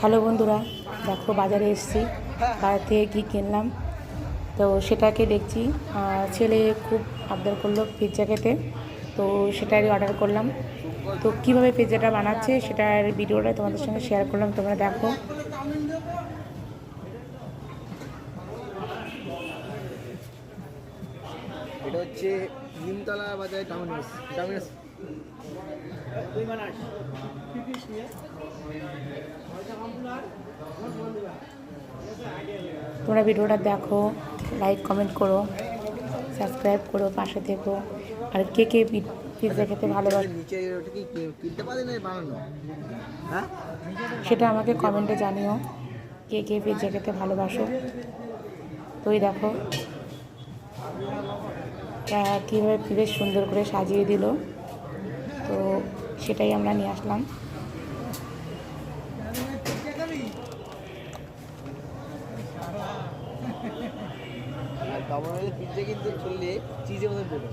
Hello বন্ধুরা, দেখো বাজারে এসেছি, বাজার থেকে কী কিনলাম তো সেটাকে দেখছি। ছেলে খুব আবদার করলো পিৎজা খেতে, তো সেটারই অর্ডার করলাম। তো কীভাবে পিৎজাটা বানাচ্ছে সেটার ভিডিওটা তোমাদের সঙ্গে শেয়ার করলাম, তোমরা দেখো। এটা হচ্ছে নিমতলা বাজারে ডমিনোস। তোমরা ভিডিওটা দেখো, লাইক কমেন্ট করো, সাবস্ক্রাইব করো, পাশে থেকো। আর কে কে পিৎজা খেতে ভালোবাসো নিচে ওটা কি কিনতে পারে না বানানো? হ্যাঁ, সেটা আমাকে কমেন্টে জানিও, কে কে পিৎজা খেতে ভালোবাসো। তো এই দেখো কীভাবে বেশ সুন্দর করে সাজিয়ে দিল, তো সেটাই আমরা নিয়ে আসলাম। আর ডমিনোসের পিৎজা কিন্তু চললে চিজের মতন দেবে।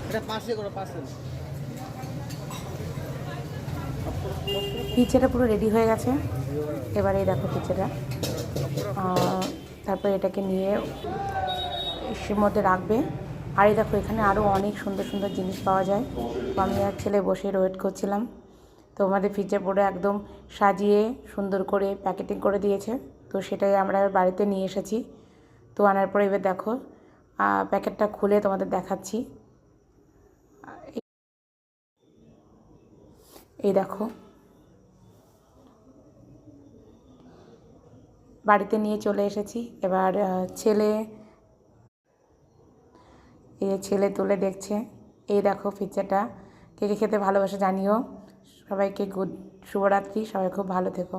এটা পাশে করো, পাশে। পিৎজাটা পুরো রেডি হয়ে গেছে। এবারে এই দেখো পিৎজাটা, তারপর এটাকে নিয়ে ইসের মধ্যে রাখবে। আর এই দেখো এখানে আরও অনেক সুন্দর সুন্দর জিনিস পাওয়া যায়। তো আমি আর ছেলে বসে ওয়েট করছিলাম, তো আমাদের পিৎজা পুরো একদম সাজিয়ে সুন্দর করে প্যাকেটিং করে দিয়েছে। তো সেটাই আমরা বাড়িতে নিয়ে এসেছি। তো আনার পরে এবার দেখো প্যাকেটটা খুলে তোমাদের দেখাচ্ছি। এই দেখো বাড়িতে নিয়ে চলে এসেছি। এবার ছেলে তুলে দেখছে। এই দেখো পিৎজাটা, কে কে খেতে ভালোবাসে জানিও। সবাইকে শুভরাত্রি, সবাই খুব ভালো থেকো।